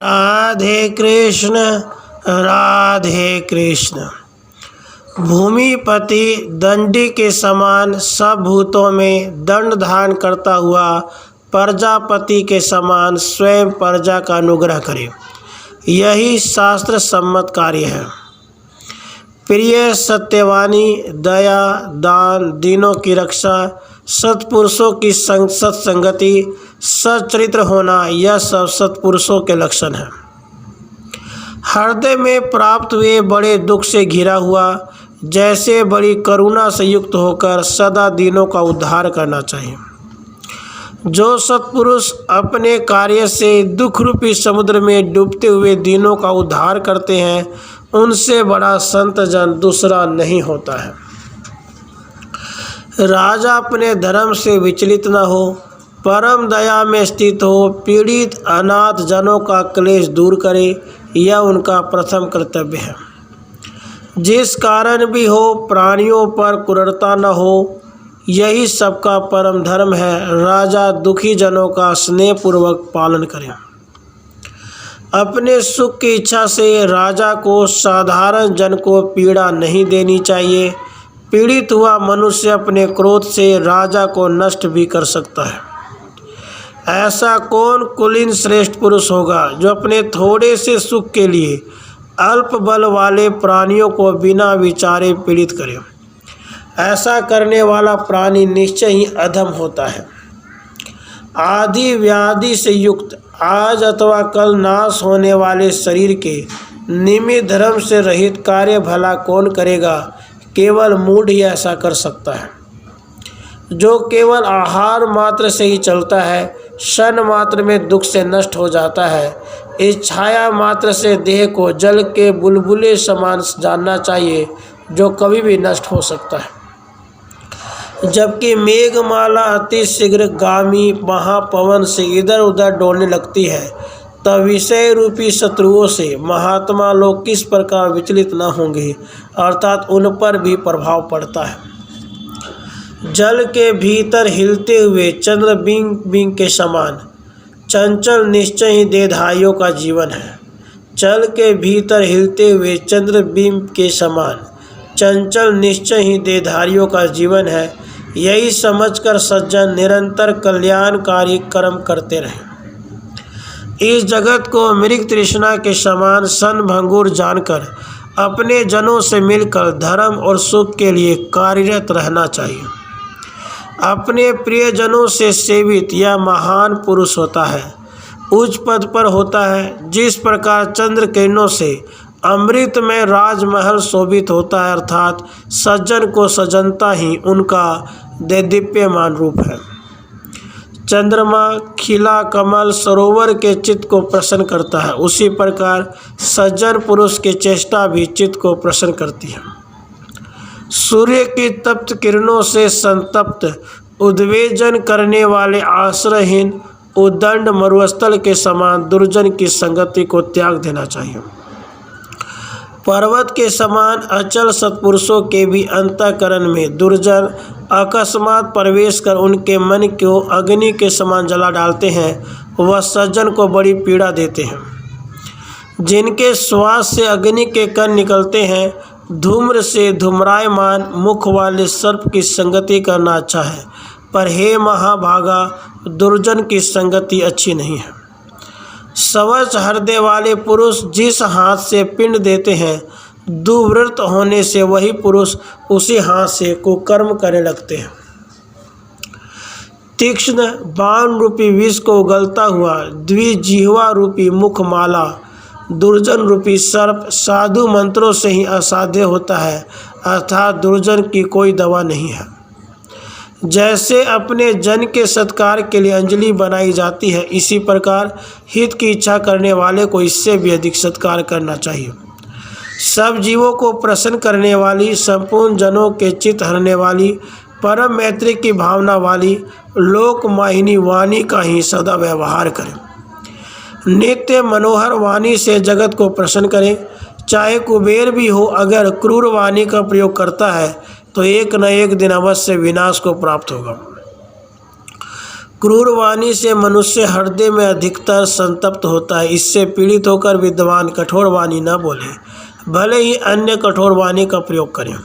राधे कृष्ण राधे कृष्ण। भूमिपति दंडी के समान सब भूतों में दंड धारण करता हुआ प्रजापति के समान स्वयं प्रजा का अनुग्रह करे, यही शास्त्र सम्मत कार्य है। प्रिय, सत्यवानी, दया, दान, दीनों की रक्षा, सत्पुरुषों की सत्संगति, सच्चरित्र होना, यह सब सत्पुरुषों के लक्षण हैं। हृदय में प्राप्त हुए बड़े दुख से घिरा हुआ, जैसे बड़ी करुणा से युक्त होकर सदा दीनों का उद्धार करना चाहिए। जो सत्पुरुष अपने कार्य से दुख रूपी समुद्र में डूबते हुए दीनों का उद्धार करते हैं, उनसे बड़ा संत जन दूसरा नहीं होता है। राजा अपने धर्म से विचलित न हो, परम दया में स्थित हो, पीड़ित अनाथ जनों का क्लेश दूर करे, यह उनका प्रथम कर्तव्य है। जिस कारण भी हो प्राणियों पर क्रूरता न हो, यही सबका परम धर्म है। राजा दुखी जनों का स्नेहपूर्वक पालन करे। अपने सुख की इच्छा से राजा को साधारण जन को पीड़ा नहीं देनी चाहिए। पीड़ित हुआ मनुष्य अपने क्रोध से राजा को नष्ट भी कर सकता है। ऐसा कौन कुलीन श्रेष्ठ पुरुष होगा जो अपने थोड़े से सुख के लिए अल्प बल वाले प्राणियों को बिना विचारे पीड़ित करे। ऐसा करने वाला प्राणी निश्चय ही अधम होता है। आदि व्याधि से युक्त आज अथवा कल नाश होने वाले शरीर के निमित्त धर्म से रहित कार्य भला कौन करेगा? केवल मूढ़ ही ऐसा कर सकता है। जो केवल आहार मात्र से ही चलता है, क्षण मात्र में दुख से नष्ट हो जाता है। इस छाया मात्र से देह को जल के बुलबुले समान जानना चाहिए, जो कभी भी नष्ट हो सकता है। जबकि मेघमाला अति शीघ्र गामी महापवन से इधर उधर डोलने लगती है, तब विषय रूपी शत्रुओं से महात्मा लोग किस प्रकार विचलित न होंगे, अर्थात उन पर भी प्रभाव पड़ता है। जल के भीतर हिलते हुए चंद्रबिंब के समान चंचल निश्चय ही देहधारियों का जीवन है। जल के भीतर हिलते हुए चंद्रबिंब के समान चंचल निश्चय ही देहधारियों का जीवन है। यही समझकर सज्जन निरंतर कल्याणकारी कर्म करते रहे। इस जगत को मृग तृष्णा के समान क्षणभंगुर जानकर अपने जनों से मिलकर धर्म और सुख के लिए कार्यरत रहना चाहिए। अपने प्रियजनों से सेवित यह महान पुरुष होता है, उच्च पद पर होता है। जिस प्रकार चंद्र किरणों से अमृत में राजमहल शोभित होता है, अर्थात सज्जन को सज्जनता ही उनका देदीप्यमान रूप है। चंद्रमा खिला कमल सरोवर के चित्त को प्रसन्न करता है, उसी प्रकार सज्जन पुरुष की चेष्टा भी चित्त को प्रसन्न करती है। सूर्य की तप्त किरणों से संतप्त उद्वेजन करने वाले आश्रयहीन उद्दंड मरुस्थल के समान दुर्जन की संगति को त्याग देना चाहिए। पर्वत के समान अचल सत्पुरुषों के भी अंतःकरण में दुर्जन अकस्मात प्रवेश कर उनके मन को अग्नि के समान जला डालते हैं, वह सज्जन को बड़ी पीड़ा देते हैं। जिनके श्वास से अग्नि के कण निकलते हैं, धूम्र से धूम्रायमान मुख वाले सर्प की संगति करना अच्छा है, पर हे महाभागा, दुर्जन की संगति अच्छी नहीं है। स्वच्छ हृदय वाले पुरुष जिस हाथ से पिंड देते हैं, दुर्वृत्त होने से वही पुरुष उसी हाथ से कुकर्म करने लगते हैं। तीक्ष्ण बाण रूपी विष को उगलता हुआ द्विजिह्वा रूपी मुखमाला दुर्जन रूपी सर्प साधु मंत्रों से ही असाध्य होता है, अर्थात दुर्जन की कोई दवा नहीं है। जैसे अपने जन के सत्कार के लिए अंजलि बनाई जाती है, इसी प्रकार हित की इच्छा करने वाले को इससे भी अधिक सत्कार करना चाहिए। सब जीवों को प्रसन्न करने वाली, संपूर्ण जनों के चित्त हरने वाली, परम मैत्री की भावना वाली लोकमाहिनी वाणी का ही सदा व्यवहार करें। नित्य मनोहर वाणी से जगत को प्रसन्न करें। चाहे कुबेर भी हो, अगर क्रूर वाणी का प्रयोग करता है तो एक न एक दिन अवश्य विनाश को प्राप्त होगा। क्रूर वाणी से मनुष्य हृदय में अधिकतर संतप्त होता है। इससे पीड़ित होकर विद्वान कठोर वाणी न बोले, भले ही अन्य कठोर वाणी का प्रयोग करें।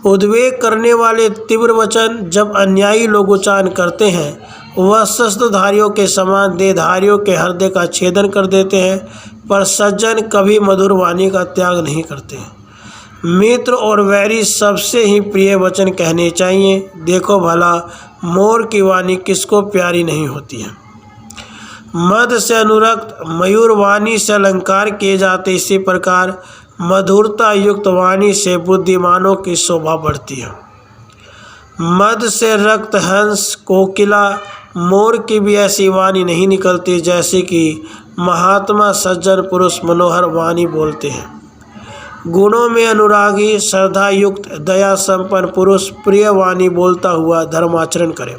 उद्वेग करने वाले तीव्र वचन जब अन्यायी लोग उच्चारण करते हैं, वह शस्त्रधारियों के समान देहधारियों के हृदय का छेदन कर देते हैं, पर सज्जन कभी मधुर वाणी का त्याग नहीं करते। मित्र और वैरी सबसे ही प्रिय वचन कहने चाहिए। देखो भला मोर की वाणी किसको प्यारी नहीं होती है। मद से अनुरक्त मयूर वाणी से अलंकार किए जाते, इसी प्रकार मधुरता युक्त वाणी से बुद्धिमानों की शोभा बढ़ती है। मद से रक्त हंस कोकिला मोर की भी ऐसी वाणी नहीं निकलती जैसे कि महात्मा सज्जन पुरुष मनोहर वाणी बोलते हैं। गुणों में अनुरागी श्रद्धा युक्त दया संपन्न पुरुष प्रिय वाणी बोलता हुआ धर्माचरण करें।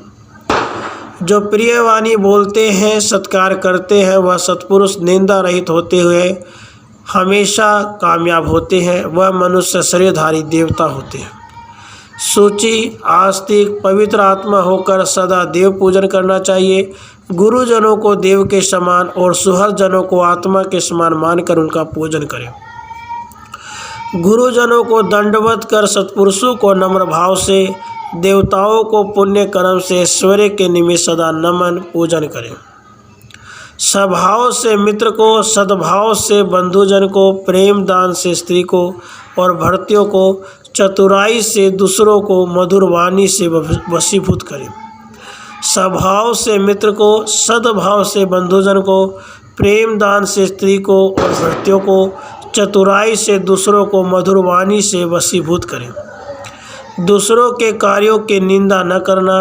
जो प्रिय वाणी बोलते हैं, सत्कार करते हैं, वह सत्पुरुष निंदा रहित होते हुए हमेशा कामयाब होते हैं। वह मनुष्य शरीरधारी देवता होते हैं। शुचि आस्तिक पवित्र आत्मा होकर सदा देव पूजन करना चाहिए। गुरुजनों को देव के समान और सुहृदजनों को आत्मा के समान मानकर उनका पूजन करें। गुरुजनों को दंडवत कर सत्पुरुषों को नम्र भाव से, देवताओं को पुण्य कर्म से ऐश्वर्य के निमित्त सदा नमन पूजन करें। स्वभाव से मित्र को, सद्भाव से बंधुजन को, प्रेम दान से स्त्री को और भर्तियों को, चतुराई से दूसरों को, मधुर वाणी से वशीभूत करें। स्वभाव से मित्र को, सद्भाव से बंधुजन को, प्रेम दान से स्त्री को और भर्तियों को, चतुराई से दूसरों को मधुर वाणी से वशीभूत करें। दूसरों के कार्यों की निंदा न करना,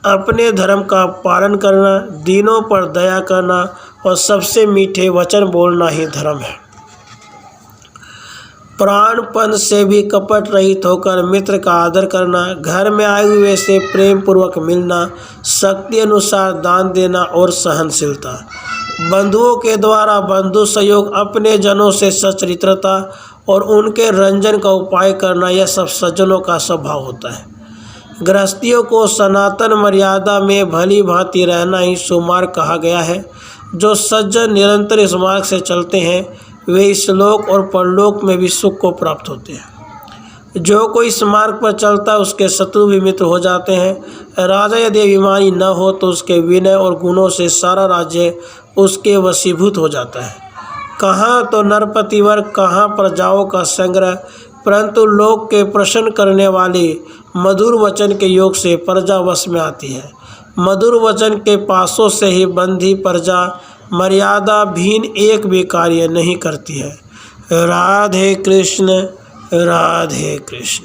अपने धर्म का पालन करना, दीनों पर दया करना और सबसे मीठे वचन बोलना ही धर्म है। प्राणपन से भी कपट रहित होकर मित्र का आदर करना, घर में आए हुए से प्रेम पूर्वक मिलना, शक्ति अनुसार दान देना और सहनशीलता। बंधुओं के द्वारा बंधु सहयोग, अपने जनों से सच्चरित्रता और उनके रंजन का उपाय करना, यह सब सज्जनों का स्वभाव होता है। गृहस्थियों को सनातन मर्यादा में भली भांति रहना ही सुमार्ग कहा गया है। जो सज्जन निरंतर इस मार्ग से चलते हैं, वे इस लोक और परलोक में भी सुख को प्राप्त होते हैं। जो कोई इस मार्ग पर चलता है, उसके शत्रु भी मित्र हो जाते हैं। राजा यदि अभिमानी न हो तो उसके विनय और गुणों से सारा राज्य उसके वशीभूत हो जाता है। कहाँ तो नरपतिवर, कहाँ प्रजाओं का संग्रह, परंतु लोक के प्रसन्न करने वाले मधुर वचन के योग से प्रजा वश में आती है। मधुर वचन के पासों से ही बंधी प्रजा मर्यादा भीन एक भी कार्य नहीं करती है। राधे कृष्ण, राधे कृष्ण।